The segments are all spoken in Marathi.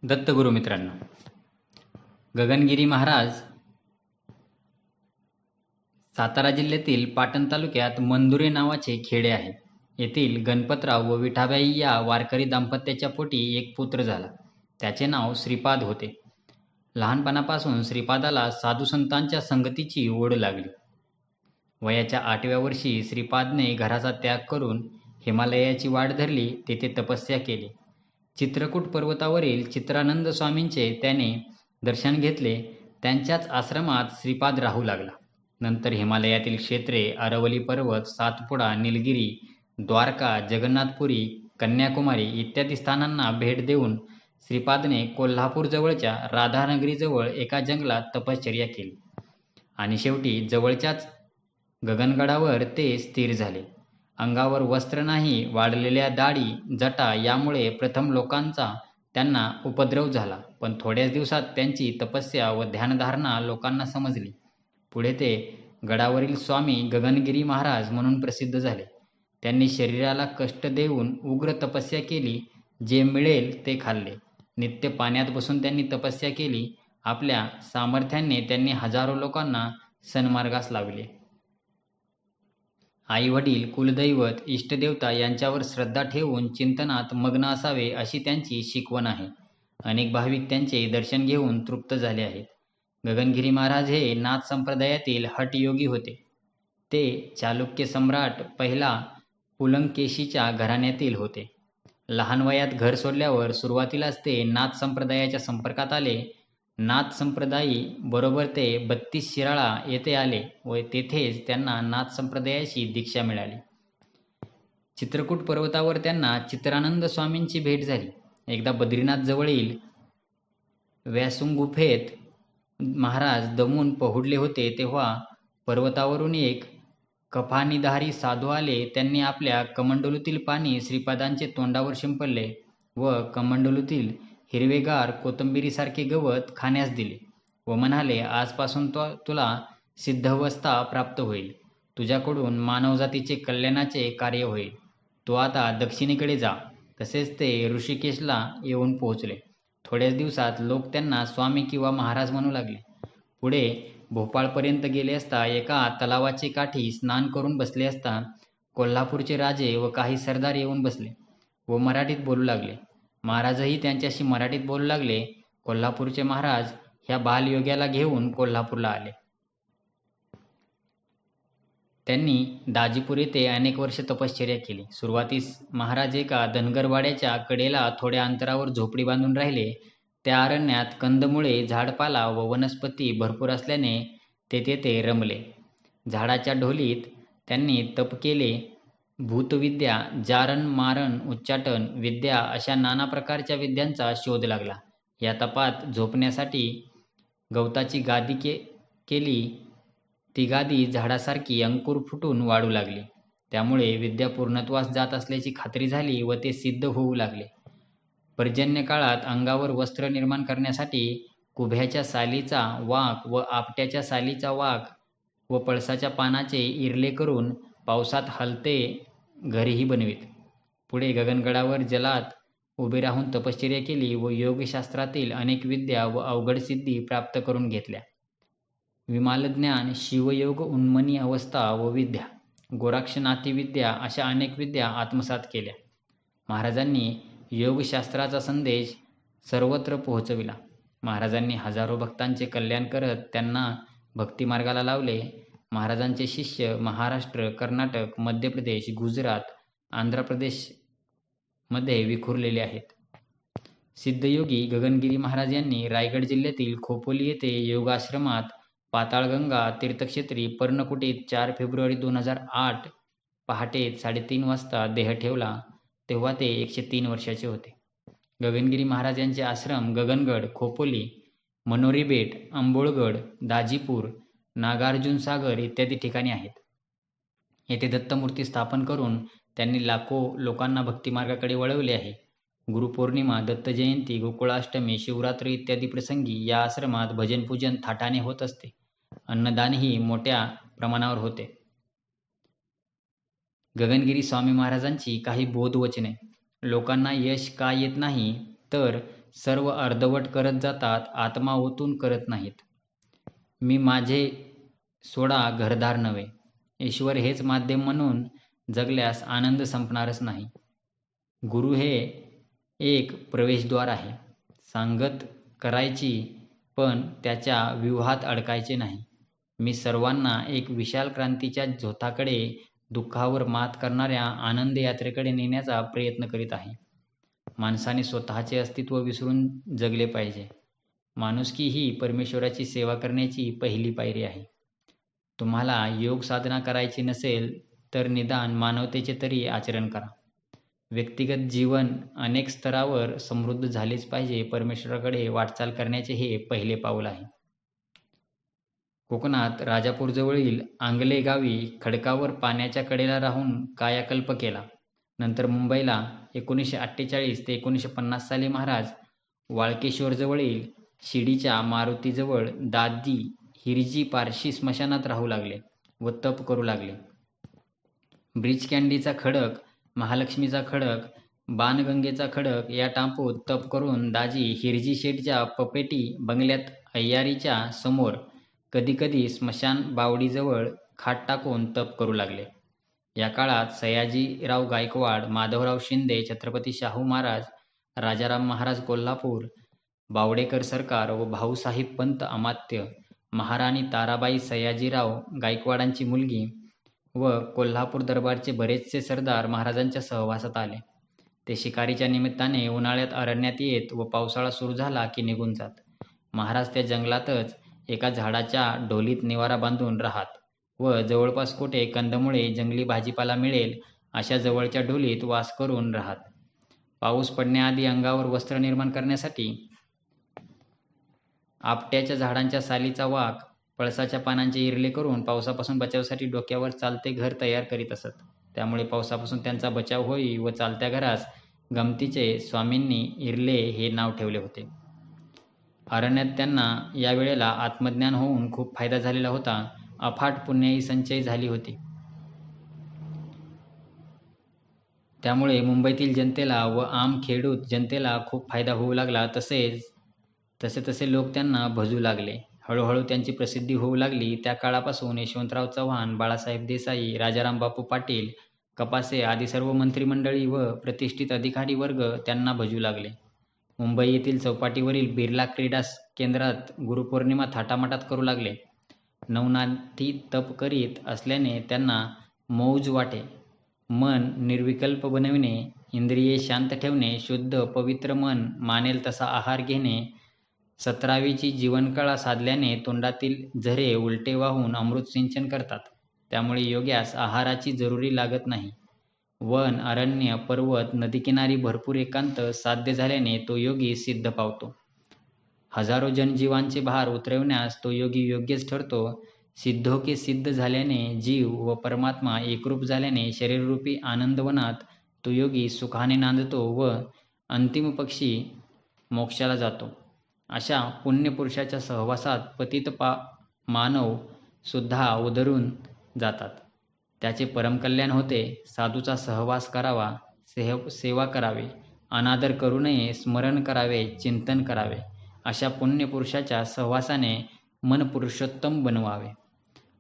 दत्तगुरु मित्रांनो, गगनगिरी महाराज सातारा जिल्ह्यातील पाटण तालुक्यात मंदुरे नावाचे खेडे आहे. येथील गणपतराव व विठाबाई या वारकरी दाम्पत्याच्या पोटी एक पुत्र झाला. त्याचे नाव श्रीपाद होते. लहानपणापासून श्रीपादाला साधुसंतांच्या संगतीची ओढ लागली. वयाच्या 8व्या वर्षी श्रीपादने घराचा त्याग करून हिमालयाची वाट धरली. तेथे तपस्या केली. चित्रकूट पर्वतावरील चित्रानंद स्वामींचे त्याने दर्शन घेतले. त्यांच्याच आश्रमात श्रीपाद राहू लागला. नंतर हिमालयातील क्षेत्रे, अरवली पर्वत, सातपुडा, निलगिरी, द्वारका, जगन्नाथपुरी, कन्याकुमारी इत्यादी स्थानांना भेट देऊन श्रीपादने कोल्हापूर जवळच्या राधानगरीजवळ एका जंगलात तपश्चर्या केली आणि शेवटी जवळच्याच गगनगडावर ते स्थिर झाले. अंगावर वस्त्र नाही, वाढलेल्या दाढी, जटा यामुळे प्रथम लोकांचा त्यांना उपद्रव झाला, पण थोड्याच दिवसात त्यांची तपस्या व ध्यानधारणा लोकांना समजली. पुढे ते गडावरील स्वामी गगनगिरी महाराज म्हणून प्रसिद्ध झाले. त्यांनी शरीराला कष्ट देऊन उग्र तपस्या केली. जे मिळेल ते खाल्ले. नित्य पाण्यात बसून त्यांनी तपस्या केली. आपल्या सामर्थ्याने त्यांनी हजारो लोकांना सन्मार्गास लावले. आई वडील, कुलदैवत, इष्टदेवता यांच्यावर श्रद्धा ठेवून चिंतनात मग्न असावे अशी त्यांची शिकवण आहे. अनेक भाविक त्यांचे दर्शन घेऊन तृप्त झाले आहेत. गगनगिरी महाराज हे नाथ संप्रदायातील हठयोगी होते. ते चालुक्य सम्राट पहिला पुलंकेशीच्या घराण्यातील होते. लहान वयात घर सोडल्यावर सुरुवातीलाच ते नाथ संप्रदायाच्या संपर्कात आले. नाथ संप्रदायी बरोबर ते 32 शिराळा येथे आले व तेथेच त्यांना नाथ संप्रदायाची दीक्षा मिळाली. चित्रकूट पर्वतावर त्यांना चित्रानंद स्वामींची भेट झाली. एकदा बद्रीनाथ जवळील व्यासुंगुफेत महाराज दमून पहुडले होते, तेव्हा पर्वतावरून एक कफानीधारी साधू आले. त्यांनी आपल्या कमंडलूतील पाणी श्रीपादांचे तोंडावर शिंपडले व कमंडलूतील हिरवेगार कोथिंबिरीसारखे गवत खाण्यास दिले व म्हणाले, आजपासून तुला सिद्धावस्था प्राप्त होईल. तुझ्याकडून मानवजातीचे कल्याणाचे कार्य होईल. तू आता दक्षिणेकडे जा. तसेच ते ऋषिकेशला येऊन पोहोचले. थोड्याच दिवसात लोक त्यांना स्वामी किंवा महाराज म्हणू लागले. पुढे भोपाळपर्यंत गेले असता एका तलावाचे काठी स्नान करून बसले असता कोल्हापूरचे राजे व काही सरदार येऊन बसले व मराठीत बोलू लागले. महाराजही त्यांच्याशी मराठीत बोलू लागले. कोल्हापूरचे महाराज ह्या बालयोग्याला घेऊन कोल्हापूरला आले. त्यांनी दाजीपूर येथे अनेक वर्ष तपश्चर्या केली. सुरुवातीस महाराज एका धनगरवाड्याच्या कडेला थोड्या अंतरावर झोपडी बांधून राहिले. त्या अरण्यात कंदमुळे, झाडपाला व वनस्पती भरपूर असल्याने तेथे ते रमले. झाडाच्या ढोलीत त्यांनी तप केले. भूतविद्या, जारण, मारण, उच्चाटन विद्या अशा नाना प्रकारच्या विद्यांचा शोध लागला. या तपात झोपण्यासाठी गवताची गादी केली. ती गादी झाडासारखी अंकुर फुटून वाढू लागली. त्यामुळे विद्या पूर्णत्वास जात असल्याची खात्री झाली व ते सिद्ध होऊ लागले. पर्जन्य काळात अंगावर वस्त्र निर्माण करण्यासाठी कुभ्याच्या सालीचा वाक व आपट्याच्या सालीचा वाक व पळसाच्या पानाचे इरले करून पावसात हलते घरेही बनवीत. पुढे गगनगडावर जलात उभे राहून तपश्चर्या केली व योगशास्त्रातील अनेक विद्या व अवघड सिद्धी प्राप्त करून घेतल्या. विमालज्ञान, शिवयोग, उन्मनी अवस्था व विद्या, गोरक्षनाथी विद्या अशा अनेक विद्या आत्मसात केल्या. महाराजांनी योगशास्त्राचा संदेश सर्वत्र पोहोचविला. महाराजांनी हजारो भक्तांचे कल्याण करत त्यांना भक्तिमार्गाला लावले. महाराजांचे शिष्य महाराष्ट्र, कर्नाटक, मध्य प्रदेश, गुजरात, आंध्र प्रदेश मध्ये विखुरलेले आहेत. सिद्धयोगी गगनगिरी महाराज यांनी रायगड जिल्ह्यातील खोपोली येथे योगाश्रमात पाताळगंगा तीर्थक्षेत्री पर्णकुटीत 4 फेब्रुवारी 2008 पहाटे 3:30 वाजता देह ठेवला. तेव्हा ते 103 वर्षाचे होते. गगनगिरी महाराज यांचे आश्रम गगनगड, खोपोली, मनोरी बेट, अंबोळगड, दाजीपूर, नागार्जुन सागर इत्यादी ठिकाणी आहेत. येथे दत्तमूर्ती स्थापन करून त्यांनी लाखो लोकांना भक्तिमार्गाकडे वळवले आहे. गुरुपौर्णिमा, दत्त जयंती, गोकुळाष्टमी, शिवरात्री इत्यादी प्रसंगी या आश्रमात भजन पूजन थाटाने होत असते. अन्नदानही मोठ्या प्रमाणावर होते. गगनगिरी स्वामी महाराजांची काही बोधवचने. लोकांना यश का येत नाही, तर सर्व अर्धवट करत जातात, आत्मा ओतून करत नाहीत. मी माझे सोडा घरदार नव्हे. ईश्वर हेच माध्यम म्हणून जगल्यास आनंद संपणारच नाही. गुरु हे एक प्रवेशद्वार आहे. सांगत करायची, पण त्याच्या व्यूहात अडकायचे नाही. मी सर्वांना एक विशाल क्रांतीच्या झोताकडे, दुःखावर मात करणाऱ्या आनंद यात्रेकडे नेण्याचा प्रयत्न करीत आहे. माणसाने स्वतःचे अस्तित्व विसरून जगले पाहिजे. माणुसकी ही परमेश्वराची सेवा करण्याची पहिली पायरी आहे. तुम्हाला योग साधना करायची नसेल तर निदान मानवतेचे तरी आचरण करा. व्यक्तिगत जीवन अनेक स्तरावर समृद्ध झालेच पाहिजे. परमेश्वराकडे वाटचाल करण्याचे हे पहिले पाऊल आहे. कोकणात राजापूरजवळील आंगले गावी खडकावर पाण्याच्या कडेला राहून कायाकल्प केला. नंतर मुंबईला 1948 ते 1950 साली महाराज वाळकेश्वरजवळील शिडीच्या मारुतीजवळ दादी हिरजी पारशी स्मशानात राहू लागले व तप करू लागले. ब्रिज कँडीचा खडक, महालक्ष्मीचा खडक, बाणगंगेचा खडक या टांपूत तप करून दाजी हिरजी शेठच्या पपेटी बंगल्यात अय्यारीच्या समोर, कधीकधी स्मशान बावडीजवळ खाट टाकून तप करू लागले. या काळात सयाजीराव गायकवाड, माधवराव शिंदे, छत्रपती शाहू महाराज, राजाराम महाराज कोल्हापूर, बावडेकर सरकार व भाऊसाहेब पंत अमात्य, महाराणी ताराबाई सयाजीराव गायकवाडांची मुलगी व कोल्हापूर दरबारचे बरेचसे सरदार महाराजांच्या सहवासात आले. ते शिकारीच्या निमित्ताने उन्हाळ्यात अरण्यात येत व पावसाळा सुरू झाला की निघून जात. महाराज त्या जंगलातच एका झाडाच्या ढोलीत निवारा बांधून राहत व जवळपास कुठे कंदमुळे, जंगली भाजीपाला मिळेल अशा जवळच्या ढोलीत वास करून राहत. पाऊस पडण्याआधी अंगावर वस्त्र निर्माण करण्यासाठी आपट्याच्या झाडांच्या सालीचा वाक, पळसाच्या पानांचे इरले करून पावसापासून बचावासाठी डोक्यावर चालते घर तयार करीत असत. त्यामुळे पावसापासून त्यांचा बचाव होई व चालत्या घरास गमतीचे स्वामींनी इरले हे नाव ठेवले होते. अरण्यात त्यांना या वेळेला आत्मज्ञान होऊन खूप फायदा झालेला होता. अफाट पुण्याई संचय झाली होती. त्यामुळे मुंबईतील जनतेला व आम खेडूत जनतेला खूप फायदा होऊ लागला. तसे लोक त्यांना भजू लागले. हळूहळू त्यांची प्रसिद्धी होऊ लागली. त्या काळापासून यशवंतराव चव्हाण, बाळासाहेब देसाई, राजाराम बापू पाटील, कपासे आदी सर्व मंत्रिमंडळी व प्रतिष्ठित अधिकारी वर्ग त्यांना भजू लागले. मुंबई येथील चौपाटीवरील बिर्ला क्रीडा केंद्रात गुरुपौर्णिमा थाटामाटात करू लागले. नवनाथी तप करीत असल्याने त्यांना मौज वाटे. मन निर्विकल्प बनविणे, इंद्रिये शांत ठेवणे, शुद्ध पवित्र मन मानेल तसा आहार घेणे, 17वीची जीवनकळा साधल्याने तोंडातील झरे उलटे वाहून अमृत सिंचन करतात. त्यामुळे योग्यास आहाराची जरुरी लागत नाही. वन, अरण्य, पर्वत, नदीकिनारी भरपूर एकांत साध्य झाल्याने तो योगी सिद्ध पावतो. हजारो जनजीवांचे भार उतरविण्यास तो योगी योग्यच ठरतो. सिद्धोके सिद्ध झाल्याने जीव व परमात्मा एकरूप झाल्याने शरीररूपी आनंदवनात तो योगी सुखाने नांदतो व अंतिम पक्षी मोक्षाला जातो. अशा पुण्यपुरुषाच्या सहवासात पतित मानव सुद्धा उधरून जातात. त्याचे परमकल्याण होते. साधूचा सहवास करावा, सेवा करावी, अनादर करू नये, स्मरण करावे, चिंतन करावे. अशा पुण्यपुरुषाच्या सहवासाने मन पुरुषोत्तम बनवावे.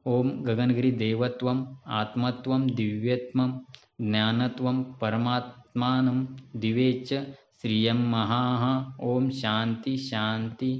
ओम गगनगिरी देवत्वम आत्मत्वम दिव्यत्वम ज्ञानत्वम परमात्मानं दिवेच श्रियं महाः. ओम शांती शांती